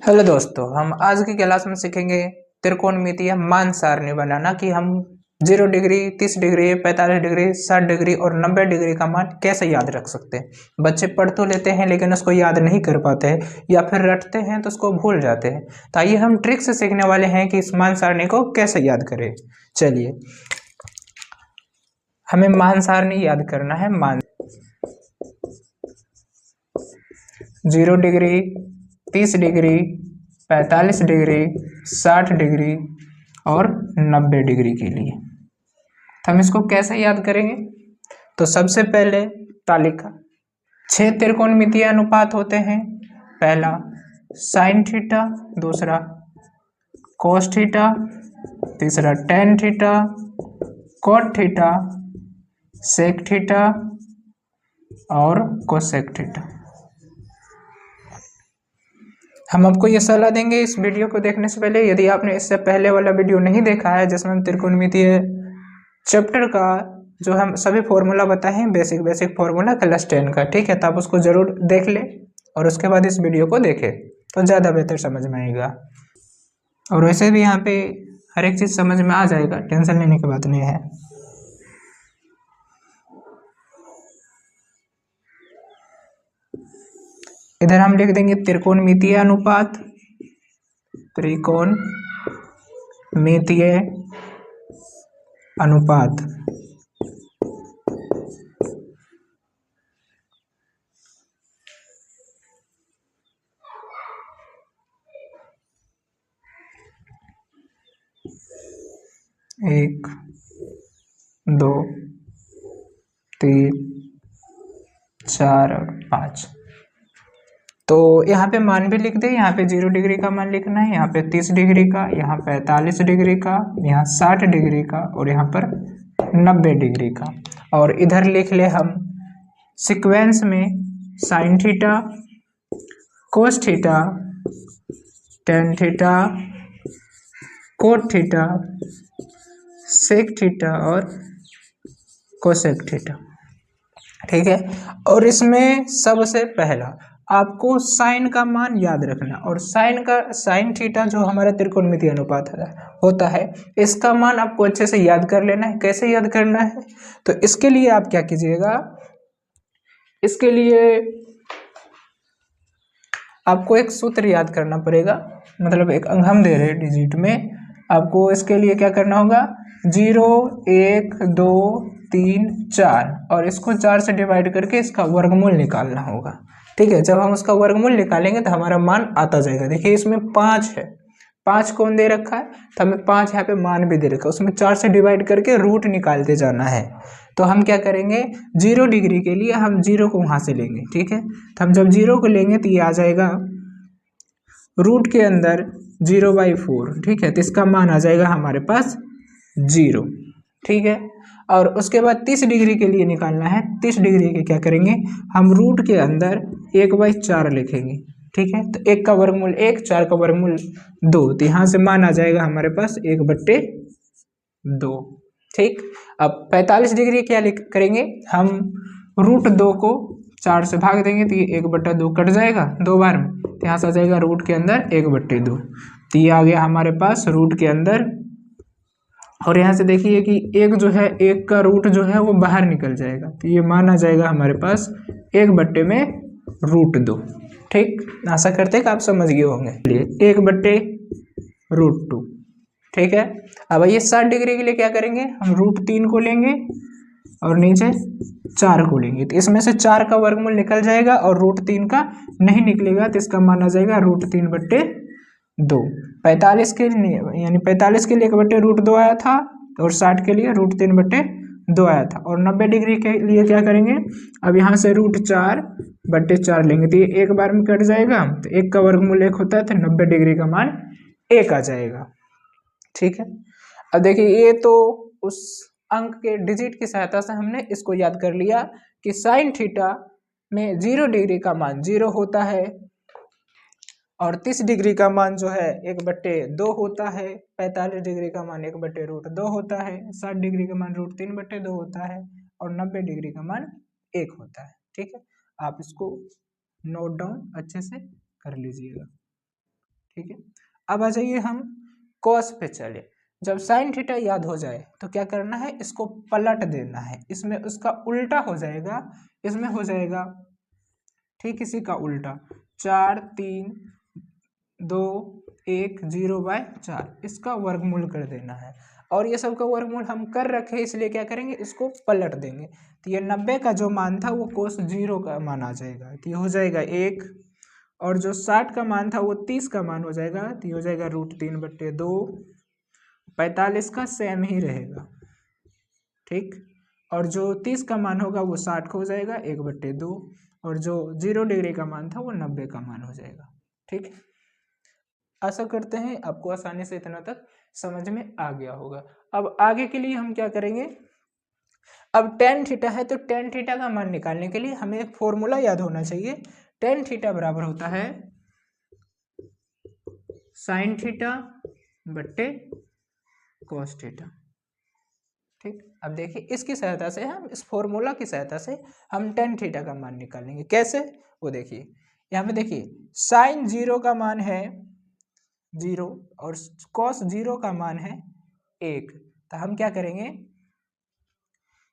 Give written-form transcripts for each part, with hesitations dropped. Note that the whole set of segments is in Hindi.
हेलो दोस्तों, हम आज की क्लास में सीखेंगे त्रिकोणमितीय मान सारणी बनाना कि हम 0 डिग्री, 30 डिग्री, 45 डिग्री, 60 डिग्री और 90 डिग्री का मान कैसे याद रख सकते हैं। बच्चे पढ़ तो लेते हैं लेकिन उसको याद नहीं कर पाते हैं या फिर रटते हैं तो उसको भूल जाते हैं। तो आइए हम ट्रिक से सीखने वाले हैं कि इस मान सारणी को कैसे याद करें। चलिए, हमें मान सारणी याद करना है। मान 0 डिग्री, 30 डिग्री, 45 डिग्री, 60 डिग्री और 90 डिग्री के लिए। तो हम इसको कैसे याद करेंगे? तो सबसे पहले तालिका 6 त्रिकोणमितीय अनुपात होते हैं। पहला साइन थीटा, दूसरा कोस थीटा, तीसरा tan theta, cot theta, sec theta और कोसेक थीटा। हम आपको ये सलाह देंगे इस वीडियो को देखने से पहले, यदि आपने इससे पहले वाला वीडियो नहीं देखा है जिसमें हम त्रिकोणमितीय चैप्टर का जो हम सभी फॉर्मूला बताए हैं, बेसिक फॉर्मूला क्लास 10 का, ठीक है, तो आप उसको जरूर देख लें और उसके बाद इस वीडियो को देखें तो ज़्यादा बेहतर समझ में आएगा। और वैसे भी यहाँ पे हर एक चीज़ समझ में आ जाएगा, टेंशन लेने की बात नहीं है। इधर हम लिख देंगे त्रिकोणमितीय अनुपात, त्रिकोणमितीय अनुपात। एक, दो, तीन, चार और 5। तो यहाँ पे मान भी लिख दे। यहाँ पे 0 डिग्री का मान लिखना है, यहाँ पे 30 डिग्री का, यहाँ 45 डिग्री का, यहाँ 60 डिग्री का और यहाँ पर 90 डिग्री का। और इधर लिख ले हम सीक्वेंस में sine theta, cos theta, tan theta, cot theta, sec theta और कोसेक थीटा, ठीक है। और इसमें सबसे पहला आपको साइन का मान याद रखना, और साइन थीटा जो हमारा त्रिकोणमितीय अनुपात होता है, इसका मान आपको अच्छे से याद कर लेना है। कैसे याद करना है? तो इसके लिए आप क्या कीजिएगा, इसके लिए आपको एक सूत्र याद करना पड़ेगा, मतलब एक अंक हम दे रहे हैं डिजिट में। आपको इसके लिए क्या करना होगा, 0, 1, 2, 3, 4 और इसको 4 से डिवाइड करके इसका वर्गमूल निकालना होगा, ठीक है। जब हम उसका वर्गमूल निकालेंगे तो हमारा मान आता जाएगा। देखिए इसमें 5 है, 5 कौन दे रखा है, तो हमें 5 यहाँ पे मान भी दे रखा है, उसमें 4 से डिवाइड करके रूट निकालते जाना है। तो हम क्या करेंगे, 0 डिग्री के लिए हम 0 को वहां से लेंगे, ठीक है। तो हम जब 0 को लेंगे तो ये आ जाएगा रूट के अंदर 0/4, ठीक है। तो इसका मान आ जाएगा हमारे पास 0, ठीक है। और उसके बाद 30 डिग्री के लिए निकालना है। 30 डिग्री के क्या करेंगे, हम रूट के अंदर 1/4 लिखेंगे, ठीक है। तो 1 का वर्गमूल 1, 4 का वर्गमूल 2, तो यहाँ से मान आ जाएगा हमारे पास 1/2, ठीक। अब 45 डिग्री क्या करेंगे, हम √2 को 4 से भाग देंगे तो ये 1/2 कट जाएगा 2 बार में, तो यहाँ से आ जाएगा रूट के अंदर 1/2। तो ये आ गया हमारे पास रूट के अंदर। और यहाँ से देखिए कि एक जो है, एक का रूट जो है वो बाहर निकल जाएगा, तो ये मान आ जाएगा हमारे पास 1/√2, ठीक। आशा करते हैं कि आप समझ गए होंगे। 1/√2, ठीक है। अब ये 60 डिग्री के लिए क्या करेंगे, हम √3 को लेंगे और नीचे 4 को लेंगे, तो इसमें से 4 का वर्गमूल निकल जाएगा और √3 का नहीं निकलेगा, तो इसका मान आ जाएगा √3/2। 45 के लिए, यानी 45 के लिए 1/√2 आया था और 60 के लिए √3/2 आया था। और 90 डिग्री के लिए क्या करेंगे, अब यहाँ से √4/4 लेंगे, तो ये एक बार में कट जाएगा, तो 1 का वर्गमूल 1 होता है, तो 90 डिग्री का मान 1 आ जाएगा, ठीक है। अब देखिए ये तो उस अंक के डिजिट की सहायता से हमने इसको याद कर लिया कि साइन थीटा में 0 डिग्री का मान 0 होता है और 30 डिग्री का मान जो है 1/2 होता है, 45 डिग्री का मान 1/√2 होता है, 60 डिग्री का मान √3/2 होता है और 90 डिग्री का मान 1 होता है, ठीक है। आप इसको नोट डाउन अच्छे से कर लीजिएगा। ठीक है। अब आ जाइए हम कॉस पे चले। जब साइन थीटा याद हो जाए तो क्या करना है, इसको पलट देना है, इसमें उसका उल्टा हो जाएगा, इसमें हो जाएगा ठीक इसी का उल्टा 4 3 2 1 0/4, इसका वर्गमूल कर देना है। और ये सब का वर्गमूल हम कर रखे हैं, इसलिए क्या करेंगे, इसको पलट देंगे। तो ये 90 का जो मान था वो कोस 0 का मान आ जाएगा, तो ये हो जाएगा 1। और जो 60 का मान था वो 30 का मान हो जाएगा, तो ये हो जाएगा √3/2। 45 का सेम ही रहेगा, ठीक। और जो 30 का मान होगा वो 60 का हो जाएगा 1/2। और जो 0 डिग्री का मान था वो 90 का मान हो जाएगा, ठीक। आशा करते हैं आपको आसानी से इतना तक समझ में आ गया होगा। अब आगे के लिए हम क्या करेंगे, अब tan थीटा है तो tan थीटा का मान निकालने के लिए हमें एक फॉर्मूला याद होना चाहिए। tan थीटा बराबर होता है sin थीटा बट्टे cos थीटा, ठीक। अब देखिए इसकी सहायता से हम, इस फॉर्मूला की सहायता से हम tan थीटा का मान निकालेंगे। कैसे, वो देखिए यहाँ पे देखिए sin 0 का मान है 0 और cos 0 का मान है 1। तो हम क्या करेंगे,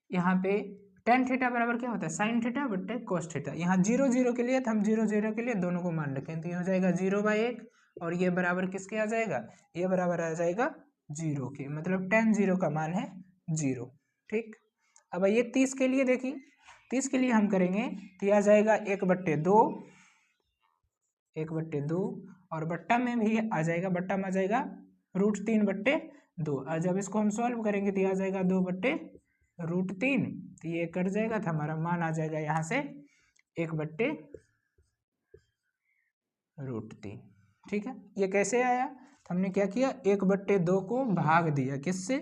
यहाँ पे tan थीटा बराबर क्या होता है, sin थीटा बट्टे cos थीटा। यहाँ 0 0 के लिए तो हम 0 0 के लिए दोनों को मान रखें, तो ये हो जाएगा 0/1। और ये बराबर किसके आ जाएगा, ये बराबर आ जाएगा 0 के, मतलब tan 0 का मान है 0, ठीक। अब ये 30 के लिए देखिए, 30 के लिए हम करेंगे तो यह आ जाएगा 1/2, 1/2। और बट्टा में भी आ जाएगा, बट्टा में आ जाएगा √3/2। और जब इसको हम सॉल्व करेंगे तो यह आ जाएगा 2/√3, तो ये कट जाएगा, तो हमारा मान आ जाएगा यहाँ से 1/√3, ठीक है। ये कैसे आया, तो हमने क्या किया, 1/2 को भाग दिया किससे,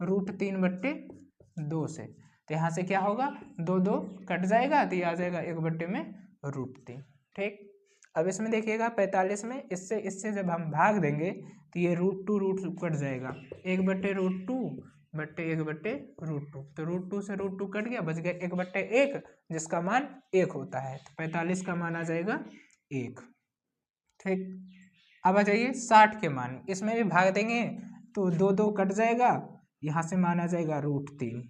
√3/2 से। तो यहाँ से क्या होगा, 2 2 कट जाएगा, तो ये आ जाएगा 1/√3, ठीक। अब इसमें देखिएगा 45 में इससे इससे जब हम भाग देंगे तो ये √2 कट जाएगा, 1/√2 बट्टे 1/√2। तो √2 से √2 कट गया, बच गया 1/1, जिसका मान 1 होता है। तो 45 का मान आ जाएगा 1, ठीक। अब आ जाइए 60 के मान, इसमें भी भाग देंगे तो 2 2 कट जाएगा, यहाँ से मान आ जाएगा √3,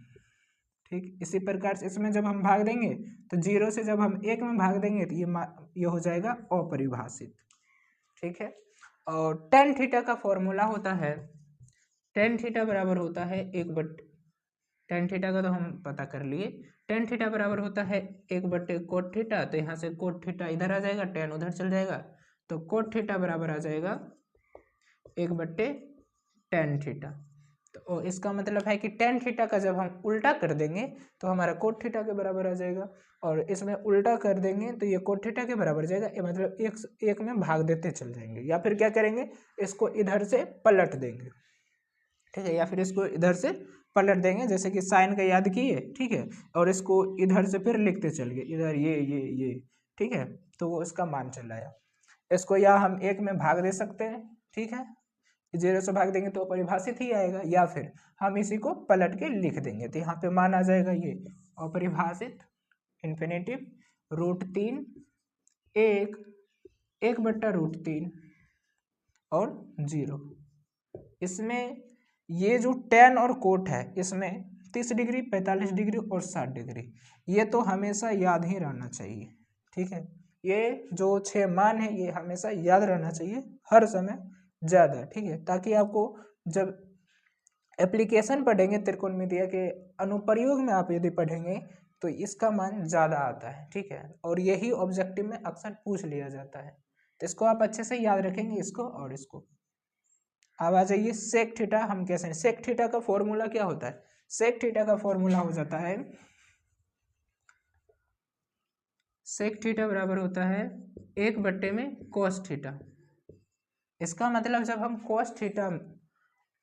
ठीक। इसी प्रकार से इसमें जब हम भाग देंगे तो 0 से जब हम 1 में भाग देंगे तो ये हो जाएगा अपरिभाषित, ठीक है। और tan थीटा का फॉर्मूला होता है, tan थीटा बराबर होता है tan थीटा का तो हम पता कर लिए। tan थीटा बराबर होता है 1/cot थीटा, तो यहाँ से cot थीटा इधर आ जाएगा, tan उधर चल जाएगा, तो cot थीटा बराबर आ जाएगा 1/tan थीटा। तो इसका मतलब है कि tan थीटा का जब हम उल्टा कर देंगे तो हमारा cot थीटा के बराबर आ जाएगा, और इसमें उल्टा कर देंगे तो ये cot थीटा के बराबर जाएगा। ये मतलब एक में भाग देते चल जाएंगे, या फिर क्या करेंगे, इसको इधर से पलट देंगे, ठीक है, या फिर इसको इधर से पलट देंगे, जैसे कि साइन का याद किए, ठीक है, और इसको इधर से फिर लिखते चल गए, इधर ये, ठीक है। तो वो इसका मान चल आया। इसको या हम 1 में भाग दे सकते हैं, ठीक है, 0 से भाग देंगे तो अपरिभाषित ही आएगा, या फिर हम इसी को पलट के लिख देंगे, तो यहाँ पे मान आ जाएगा ये अपरिभाषित इन्फिनेटिव √3 1/√3 और 0। इसमें ये जो tan और cot है, इसमें 30 डिग्री 45 डिग्री और 60 डिग्री, ये तो हमेशा याद ही रहना चाहिए, ठीक है। ये जो 6 मान है ये हमेशा याद रहना चाहिए हर समय ज़्यादा, ठीक है, ताकि आपको जब एप्लीकेशन पढ़ेंगे त्रिकोणमितीय के अनुप्रयोग में आप यदि पढ़ेंगे तो इसका मान ज़्यादा आता है, ठीक है, और यही ऑब्जेक्टिव में अक्सर पूछ लिया जाता है। तो इसको आप अच्छे से याद रखेंगे, इसको और इसको। अब आ जाइए सेक थीटा, हम कैसे, सेक थीटा का फॉर्मूला क्या होता है, सेक थीटा का फॉर्मूला हो जाता है, सेक थीटा बराबर होता है 1/cos थीटा। इसका मतलब जब हम cos थीटा,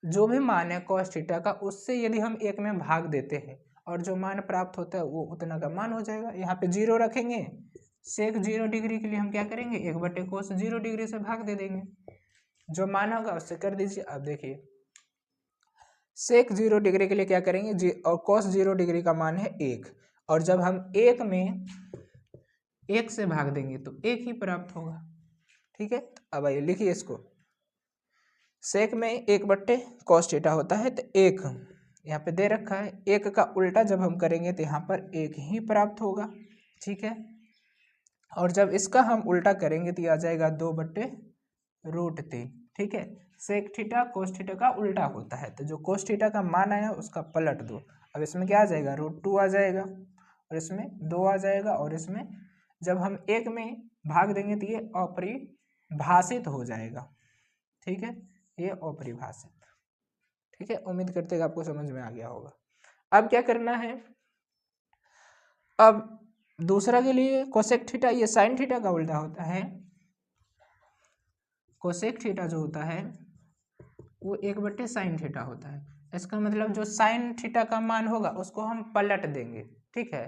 जो भी मान है cos थीटा का, उससे यदि हम 1 में भाग देते हैं और जो मान प्राप्त होता है वो उतना का मान हो जाएगा। यहाँ पे 0 रखेंगे, सेक 0 डिग्री के लिए हम क्या करेंगे, 1/cos 0 डिग्री से भाग दे देंगे, जो मान होगा उससे कर दीजिए। अब देखिए सेक 0 डिग्री के लिए क्या करेंगे, और cos 0 डिग्री का मान है 1, और जब हम 1 में 1 से भाग देंगे तो 1 ही प्राप्त होगा, ठीक है, अब आइए लिखिए इसको। सेक में 1/cos थीटा होता है, तो 1 यहाँ पे दे रखा है, 1 का उल्टा जब हम करेंगे तो यहाँ पर 1 ही प्राप्त होगा। ठीक है, और जब इसका हम उल्टा करेंगे तो ये आ जाएगा 2/√3। ठीक है, सेक थीटा कोस थीटा का उल्टा होता है, तो जो कोस थीटा का मान आया उसका पलट दो। अब इसमें क्या आ जाएगा, √2 आ जाएगा, और इसमें 2 आ जाएगा, और इसमें जब हम 1 में भाग देंगे तो ये अपरिभाषित हो जाएगा। ठीक है, ये अपरिभाषित। ठीक है, उम्मीद करते हैं कि आपको समझ में आ गया होगा। अब क्या करना है, अब दूसरा के लिए कोसेक थीटा, ये साइन थीटा का उल्टा होता है। कोसेक थीटा जो होता है वो 1/sin थीटा होता है। इसका मतलब जो साइन थीटा का मान होगा उसको हम पलट देंगे। ठीक है,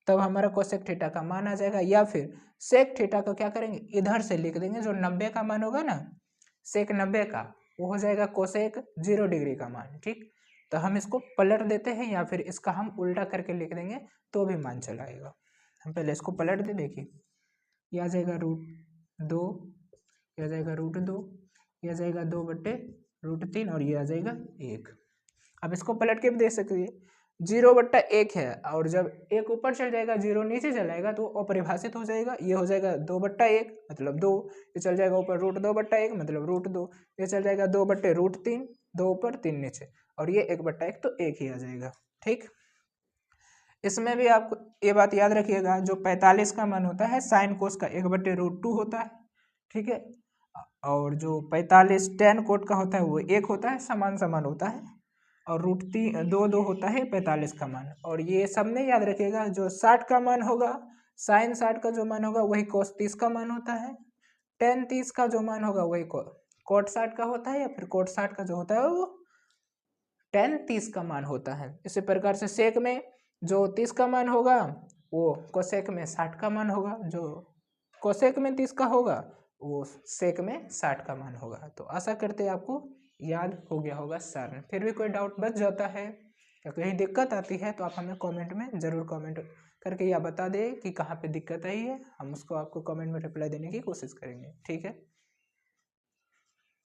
तब हमारा कोसेक थीटा का मान आ जाएगा, या फिर सेक थीटा को क्या करेंगे, इधर से लिख देंगे, जो 90 का मान होगा ना, सेक 90 का, वो हो जाएगा कोसेक 0 डिग्री का मान। ठीक, तो हम इसको पलट देते हैं, या फिर इसका हम उल्टा करके लिख देंगे तो भी मान चला आएगा। हम पहले इसको पलट दे, देखिए ये आ जाएगा √2, ये आ जाएगा √2, ये आ जाएगा 2/√3, और ये आ जाएगा 1। अब इसको पलट के भी दे सकते हैं, 0/1 है, और जब 1 ऊपर चल जाएगा 0 नीचे चल जाएगा तो अपरिभाषित हो जाएगा। ये हो जाएगा 2/1 मतलब 2, ये चल जाएगा ऊपर √2/1 मतलब √2, ये चल जाएगा 2/√3, 2 ऊपर 3 नीचे, और ये 1/1 तो 1 ही आ जाएगा। ठीक, इसमें भी आपको ये बात याद रखिएगा, जो 45 का मान होता है साइन कोस का 1/√2 होता है। ठीक है, और जो 45 tan कोट का होता है वो 1 होता है, समान समान होता है, और √2 होता है 45 का मान। और ये सब में याद रखिएगा, जो 60 का मान होगा, साइन 60 का जो मान होगा वही कोस 30 का मान होता है, tan 30 का जो मान होगा वही कोट 60 का होता है, या फिर कोट 60 का जो होता है वो tan 30 का मान होता है। इसी प्रकार से सेक में जो 30 का मान होगा वो कोसेक में 60 का मान होगा, जो कोसेक में 30 का होगा वो सेक में 60 का मान होगा। तो आशा करते हैं आपको याद हो गया होगा सार। फिर भी कोई डाउट बच जाता है या कहीं दिक्कत आती है तो आप हमें कमेंट में ज़रूर कमेंट करके या बता दें कि कहाँ पे दिक्कत आई है, हम उसको आपको कमेंट में रिप्लाई देने की कोशिश करेंगे। ठीक है।